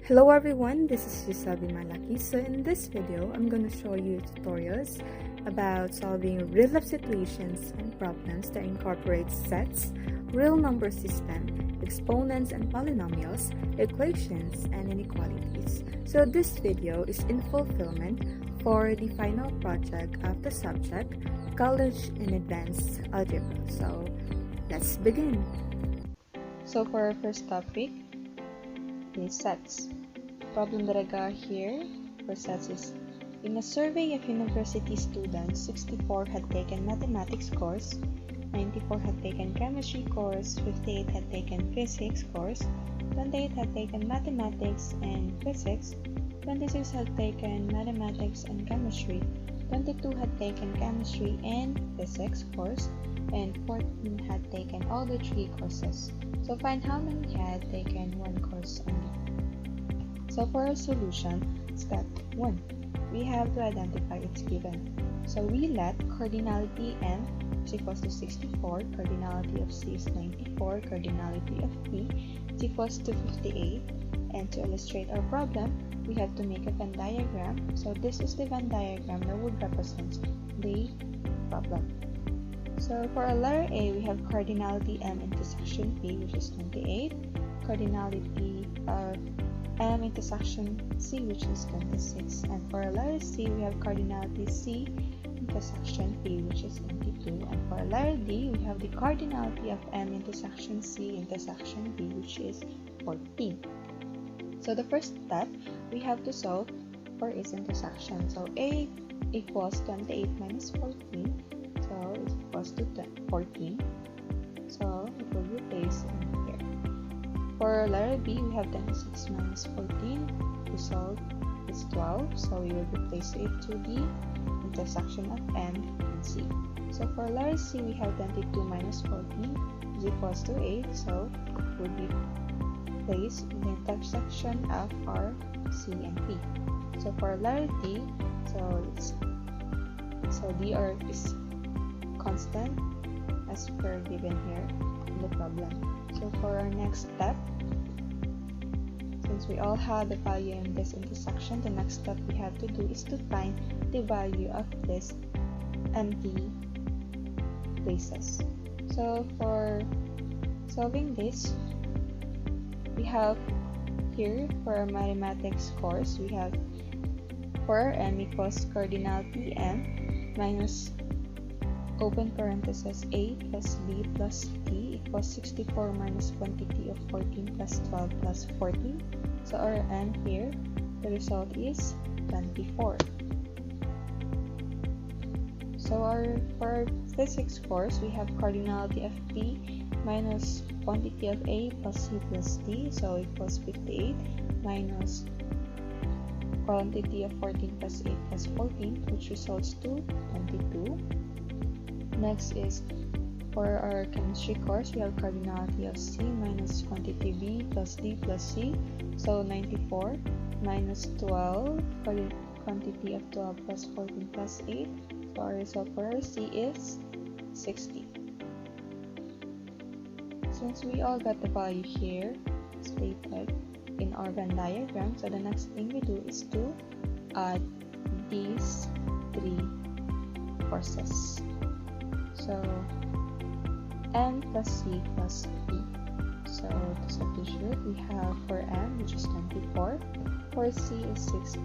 Hello everyone, this is Yusabi Malaki. So in this video, I'm going to show you tutorials about solving real-life situations and problems that incorporate sets, real number system, exponents and polynomials, equations, and inequalities. So this video is in fulfillment for the final project of the subject, College in Advanced Algebra. So let's begin. So for our first topic is sets. Problem that I got here for sets is, in a survey of university students, 64 had taken mathematics course, 94 had taken chemistry course, 58 had taken physics course, 28 had taken mathematics and physics, 26 had taken mathematics and chemistry, 22 had taken chemistry and physics course, and 14 had taken all the three courses. So find how many had taken one course only. So for our solution, step 1, we have to identify its given. So we let cardinality n is equals to 64, cardinality of c is 94, cardinality of p is equals to 58, and to illustrate our problem, we have to make a Venn diagram. So this is the Venn diagram that would represent the problem. So for our letter A, we have cardinality m intersection p, which is 28, cardinality of m intersection c, which is 26, and for our letter C, we have cardinality c intersection p, which is 22, and for our letter D, we have the cardinality of m intersection c intersection b, which is 14. So the first step, we have to solve for its intersection. So A equals 28 minus 14, so it equals to 14, so it will be placed in here. For letter B, we have 26 minus 14, to solve is 12, so we will replace it to the intersection of m and c. So for letter C, we have 22 minus 14 is equals to 8, so it will be placed in the intersection of our c and p. So for letter D, so D is constant as per given here in the problem. So for our next step, since we all have the value in this intersection, the next step we have to do is to find the value of this empty places. So for solving this, we have here for our mathematics course, we have for our m equals cardinality m minus open parenthesis a plus b plus t equals 64 minus quantity of 14 plus 12 plus 14. So our n here, the result is 24. So for our physics course, we have cardinality of p minus quantity of a plus c plus t, so equals 58 minus quantity of 14 plus 8 plus 14, which results to 22. Next is for our chemistry course, we have cardinality of c minus quantity b plus d plus c, so 94 minus 12, quantity of 12 plus 14 plus 8, so our result for our c is 60. Since we all got the value here stated in our Venn diagram, so the next thing we do is to add these three courses. So m plus c plus p. So to substitute, we have for m, which is 24, for c is 60,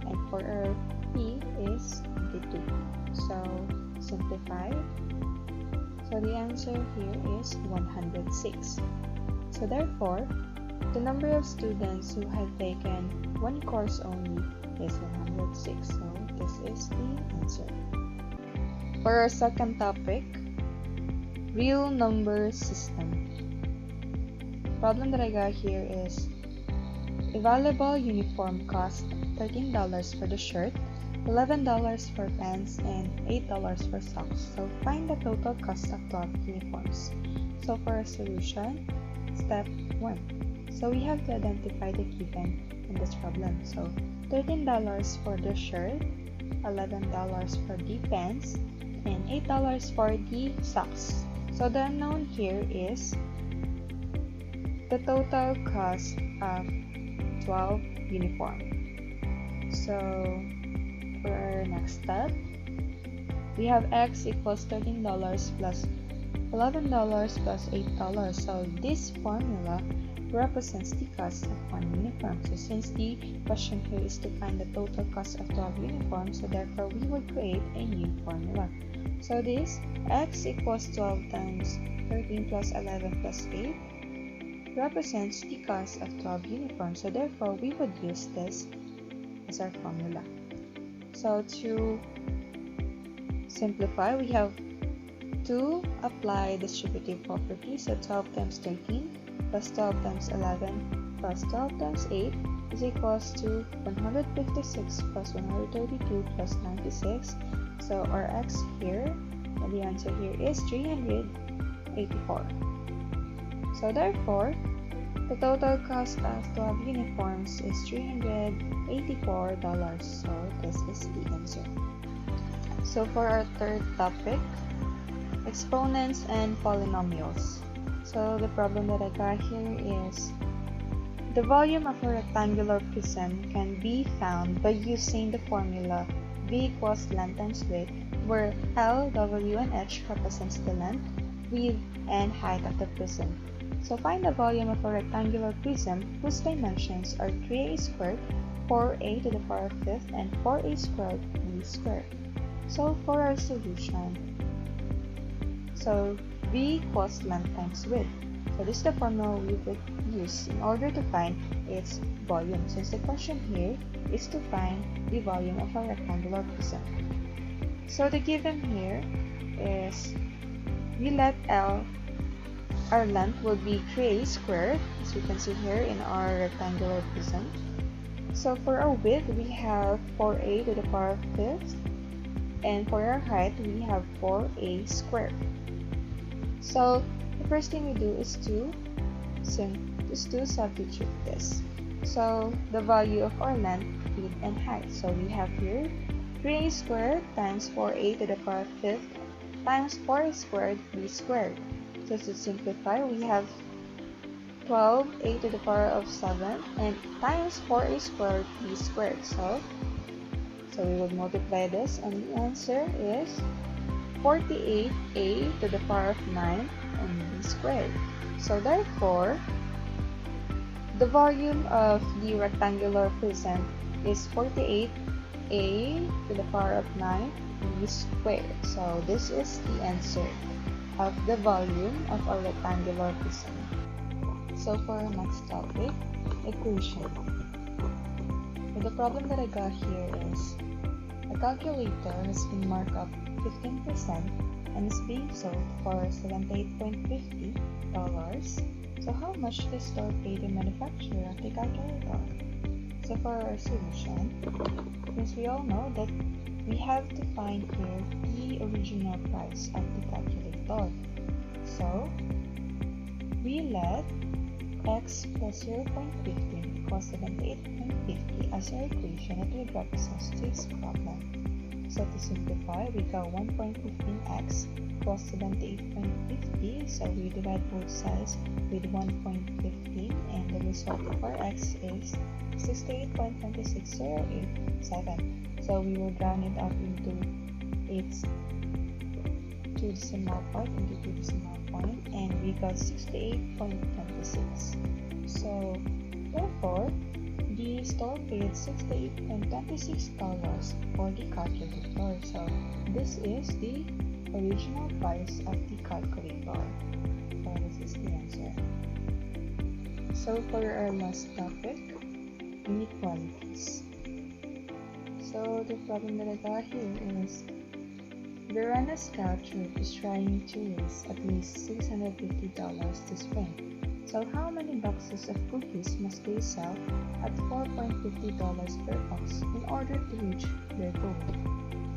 and for our p is 22. So simplify. So the answer here is 106. So therefore, the number of students who have taken one course only is 106. So this is the answer. For our second topic, real number system. Problem that I got here is, a valuable uniform cost $13 for the shirt, $11 for pants, and $8 for socks. So find the total cost of 12 uniforms. So for our solution, step 1. So we have to identify the given in this problem. So $13 for the shirt, $11 for the pants, and $8 for the socks. So the unknown here is the total cost of 12 uniform. So for our next step, we have x equals $13 plus $11 plus $8. So this formula represents the cost of one uniform. So since the question here is to find the total cost of 12 uniforms, so therefore we would create a new formula. So this x equals 12 times 13 plus 11 plus 8 represents the cost of 12 uniforms. So therefore we would use this as our formula. So to simplify, we have to apply distributive property. So 12 times 13 plus 12 times 11 plus 12 times 8 is equals to 156 plus 132 plus 96. So our x here, and the answer here is 384. So therefore, the total cost of 12 uniforms is $384. So this is the answer. So for our third topic, exponents and polynomials. So the problem that I got here is the volume of a rectangular prism can be found by using the formula V equals length times width, where L, W, and H represents the length, width, and height of the prism. So find the volume of a rectangular prism whose dimensions are 3a squared, 4a to the power of 5th, and 4a squared b squared. So for our solution, so V equals length times width. So this is the formula we would use in order to find its volume, since the question here is to find the volume of a rectangular prism. So the given here is we let L, our length will be 3a squared, as you can see here in our rectangular prism. So for our width, we have 4a to the power of 5th, and for our height, we have 4a squared. So the first thing we do is to substitute this. So the value of our length, width, and height. So we have here 3a squared times 4a to the power of 5th times 4a squared b squared. So to simplify, we have 12a to the power of 7 and times 4a squared b squared. So we would multiply this, and the answer is 48a to the power of 9 and b squared. So therefore, the volume of the rectangular prism is 48a to the power of 9 b squared. So this is the answer of the volume of a rectangular prism. So for our next topic, equation. So the problem that I got here is a calculator has been marked up 15% and is being sold for $78.50. So how much does the store pay the manufacturer of the calculator? So for our solution, since we all know that we have to find here the original price of the calculator. So we let x plus 0.15 equals 78.50 as our equation that will represent this problem. So to simplify, we got 1.15x plus 78.50. So we divide both sides with 1.15, and the result of our x is 68.26087. So we will round it up into its two decimal point, and we got 68.26. So therefore, the store paid $68.26 for the calculator. So this is the original price of the calculator. So this is the answer. So for our last topic, inequalities. So the problem that I got here is Verena Scout Troop is trying to raise at least $650 this spring. So how many boxes of cookies must they sell at $4.50 per box in order to reach their goal?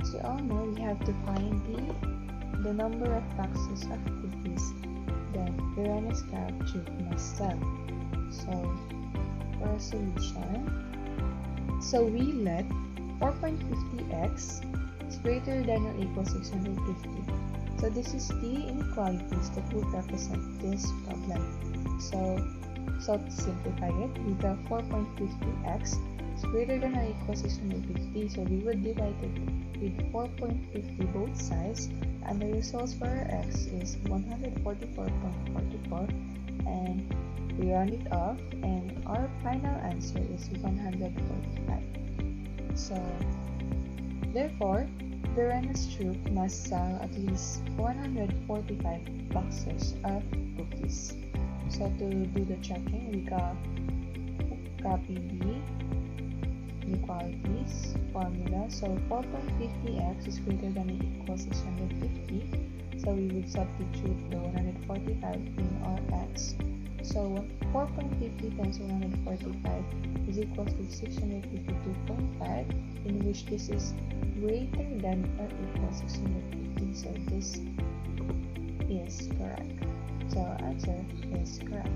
As we all know, we have to find the number of boxes of cookies that Verena Scout Troop must sell. So for a solution, so we let 4.50x is greater than or equal 650. So this is the inequalities that will represent this problem. So So to simplify it, we got 4.50x is greater than or equal 650. So we would divide it with 4.50 both sides, and the results for our x is 144.44, and we round it off, and our final answer is 145. So therefore, the Rennes troop must sell at least 145 boxes of cookies. So to do the checking, we got copy the inequalities formula. So 4.50x is greater than or equal 650. So we would substitute the 145 in our x. So 4.50 times 145 is equal to 652.5, in which this is greater than or equal 650. So this is correct. So our answer is correct.